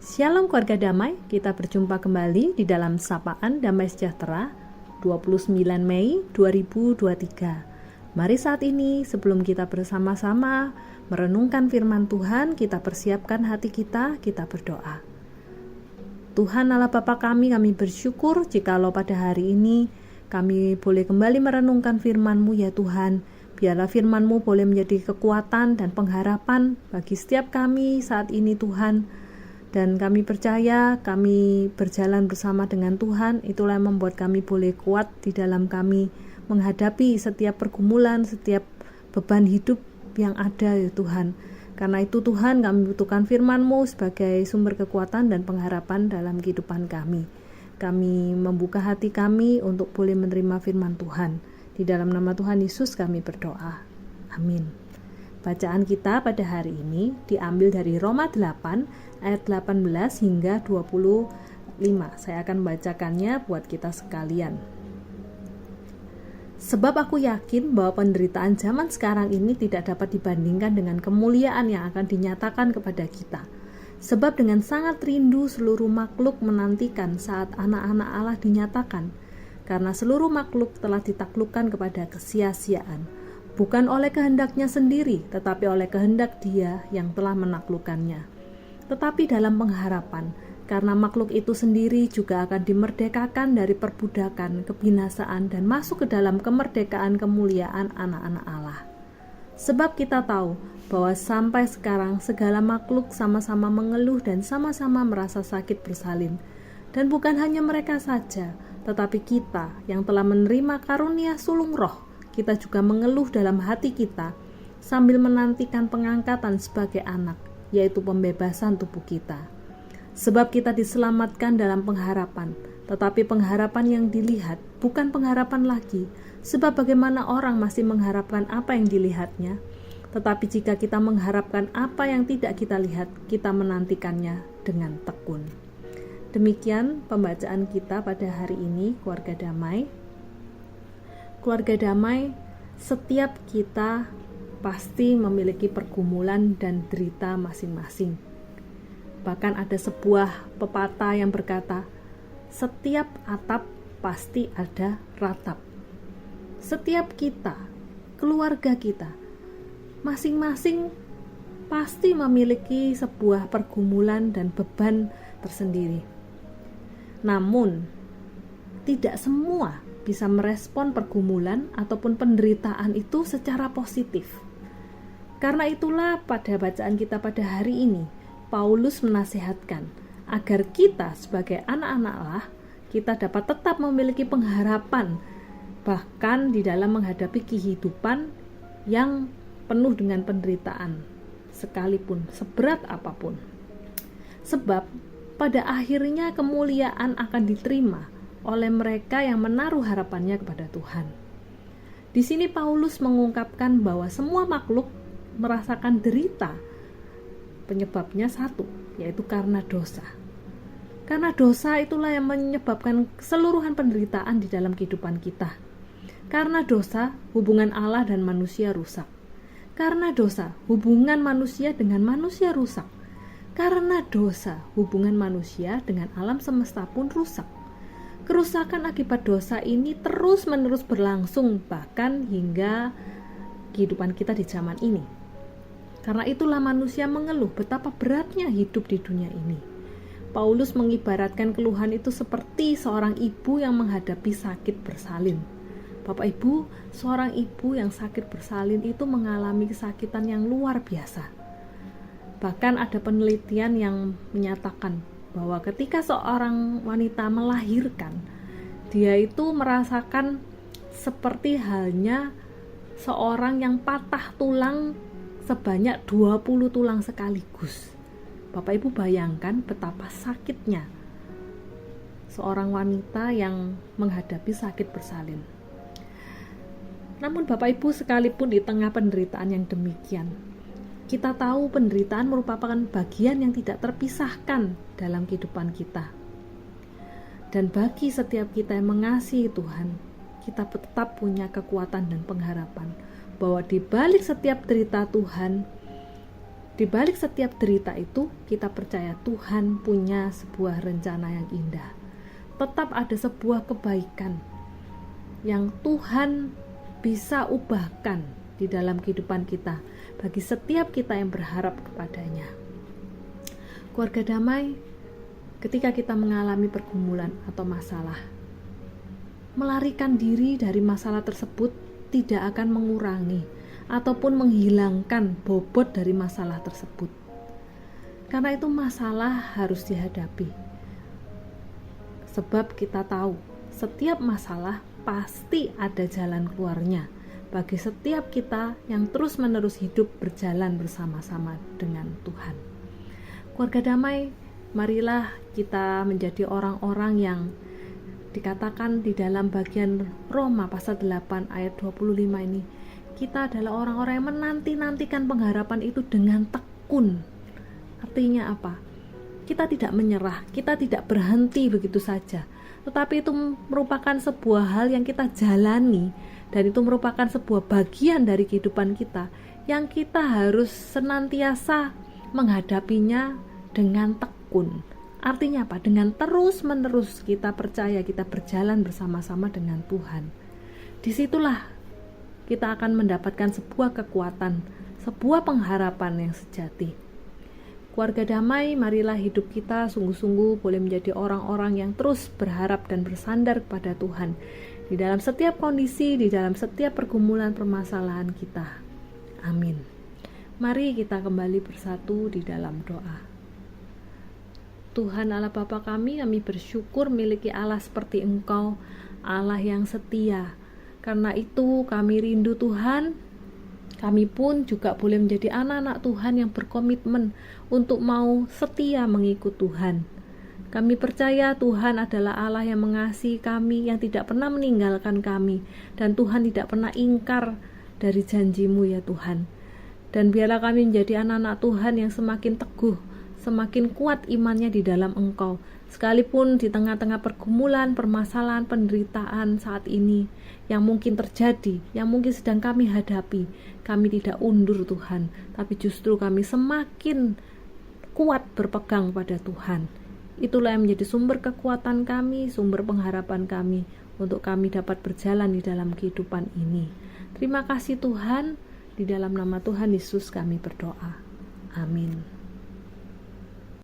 Shalom keluarga damai, kita berjumpa kembali di dalam Sapaan Damai Sejahtera 29 Mei 2023. Mari saat ini sebelum kita bersama-sama merenungkan firman Tuhan, kita persiapkan hati kita berdoa. Tuhan Allah Bapa kami bersyukur jikalau pada hari ini kami boleh kembali merenungkan firman-Mu ya Tuhan. Biarlah firman-Mu boleh menjadi kekuatan dan pengharapan bagi setiap kami saat ini Tuhan. Dan kami percaya kami berjalan bersama dengan Tuhan, itulah yang membuat kami boleh kuat di dalam kami menghadapi setiap pergumulan, setiap beban hidup yang ada ya Tuhan. Karena itu Tuhan, kami butuhkan firman-Mu sebagai sumber kekuatan dan pengharapan dalam kehidupan kami. Kami membuka hati kami untuk boleh menerima firman Tuhan. Di dalam nama Tuhan Yesus kami berdoa. Amin. Bacaan kita pada hari ini diambil dari Roma 8 ayat 18 hingga 25. Saya akan membacakannya buat kita sekalian. Sebab aku yakin bahwa penderitaan zaman sekarang ini tidak dapat dibandingkan dengan kemuliaan yang akan dinyatakan kepada kita. Sebab dengan sangat rindu seluruh makhluk menantikan saat anak-anak Allah dinyatakan, karena seluruh makhluk telah ditaklukkan kepada kesia-siaan, bukan oleh kehendaknya sendiri, tetapi oleh kehendak Dia yang telah menaklukkannya. Tetapi dalam pengharapan, karena makhluk itu sendiri juga akan dimerdekakan dari perbudakan, kebinasaan, dan masuk ke dalam kemerdekaan kemuliaan anak-anak Allah. Sebab kita tahu bahwa sampai sekarang segala makhluk sama-sama mengeluh dan sama-sama merasa sakit bersalin. Dan bukan hanya mereka saja, tetapi kita yang telah menerima karunia sulung roh, kita juga mengeluh dalam hati kita sambil menantikan pengangkatan sebagai anak, yaitu pembebasan tubuh kita. Sebab kita diselamatkan dalam pengharapan, tetapi pengharapan yang dilihat bukan pengharapan lagi, sebab bagaimana orang masih mengharapkan apa yang dilihatnya. Tetapi jika kita mengharapkan apa yang tidak kita lihat, kita menantikannya dengan tekun. Demikian pembacaan kita pada hari ini, keluarga damai. Keluarga damai, setiap kita pasti memiliki pergumulan dan derita masing-masing. Bahkan ada sebuah pepatah yang berkata, setiap atap pasti ada ratap. Setiap kita, keluarga kita, masing-masing pasti memiliki sebuah pergumulan dan beban tersendiri. Namun, tidak semua bisa merespon pergumulan ataupun penderitaan itu secara positif. Karena itulah pada bacaan kita pada hari ini, Paulus menasihatkan agar kita sebagai anak-anak Allah, kita dapat tetap memiliki pengharapan bahkan di dalam menghadapi kehidupan yang penuh dengan penderitaan sekalipun, seberat apapun. Sebab pada akhirnya kemuliaan akan diterima oleh mereka yang menaruh harapannya kepada Tuhan. Di sini Paulus mengungkapkan bahwa semua makhluk merasakan derita. Penyebabnya satu, yaitu karena dosa. Karena dosa itulah yang menyebabkan keseluruhan penderitaan di dalam kehidupan kita. Karena dosa, hubungan Allah dan manusia rusak. Karena dosa, hubungan manusia dengan manusia rusak. Karena dosa, hubungan manusia dengan alam semesta pun rusak. Kerusakan akibat dosa ini terus-menerus berlangsung bahkan hingga kehidupan kita di zaman ini. Karena itulah manusia mengeluh betapa beratnya hidup di dunia ini. Paulus mengibaratkan keluhan itu seperti seorang ibu yang menghadapi sakit bersalin. Bapak Ibu, seorang ibu yang sakit bersalin itu mengalami kesakitan yang luar biasa. Bahkan ada penelitian yang menyatakan bahwa ketika seorang wanita melahirkan, dia itu merasakan seperti halnya seorang yang patah tulang sebanyak 20 tulang sekaligus. Bapak Ibu bayangkan betapa sakitnya seorang wanita yang menghadapi sakit bersalin. Namun Bapak Ibu, sekalipun di tengah penderitaan yang demikian, kita tahu penderitaan merupakan bagian yang tidak terpisahkan dalam kehidupan kita. Dan bagi setiap kita yang mengasihi Tuhan, kita tetap punya kekuatan dan pengharapan bahwa di balik setiap derita Tuhan, Di balik setiap derita itu, kita percaya Tuhan punya sebuah rencana yang indah. Tetap ada sebuah kebaikan yang Tuhan bisa ubahkan di dalam kehidupan kita bagi setiap kita yang berharap kepadanya. Keluarga damai, ketika kita mengalami pergumulan atau masalah, melarikan diri dari masalah tersebut tidak akan mengurangi ataupun menghilangkan bobot dari masalah tersebut. Karena itu masalah harus dihadapi. Sebab kita tahu, setiap masalah pasti ada jalan keluarnya bagi setiap kita yang terus-menerus hidup berjalan bersama-sama dengan Tuhan. Keluarga damai, marilah kita menjadi orang-orang yang dikatakan di dalam bagian Roma pasal 8 ayat 25 ini, kita adalah orang-orang yang menanti-nantikan pengharapan itu dengan tekun. Artinya apa? Kita tidak menyerah, kita tidak berhenti begitu saja, tetapi itu merupakan sebuah hal yang kita jalani, dan itu merupakan sebuah bagian dari kehidupan kita yang kita harus senantiasa menghadapinya dengan tekun. Artinya apa? Dengan terus-menerus kita percaya, kita berjalan bersama-sama dengan Tuhan. Disitulah kita akan mendapatkan sebuah kekuatan, sebuah pengharapan yang sejati. Keluarga damai, marilah hidup kita sungguh-sungguh boleh menjadi orang-orang yang terus berharap dan bersandar kepada Tuhan di dalam setiap kondisi, di dalam setiap pergumulan permasalahan kita. Amin. Mari kita kembali bersatu di dalam doa. Tuhan Allah Bapa kami bersyukur miliki Allah seperti Engkau, Allah yang setia. Karena itu kami rindu Tuhan, kami pun juga boleh menjadi anak-anak Tuhan yang berkomitmen untuk mau setia mengikut Tuhan. Kami percaya Tuhan adalah Allah yang mengasihi kami, yang tidak pernah meninggalkan kami, dan Tuhan tidak pernah ingkar dari janji-Mu ya Tuhan. Dan biarlah kami menjadi anak-anak Tuhan yang semakin teguh, semakin kuat imannya di dalam Engkau, sekalipun di tengah-tengah pergumulan, permasalahan, penderitaan saat ini yang mungkin terjadi, yang mungkin sedang kami hadapi, kami tidak undur Tuhan, tapi justru kami semakin kuat berpegang pada Tuhan. Itulah yang menjadi sumber kekuatan kami, sumber pengharapan kami, untuk kami dapat berjalan di dalam kehidupan ini. Terima kasih Tuhan, di dalam nama Tuhan Yesus kami berdoa. Amin.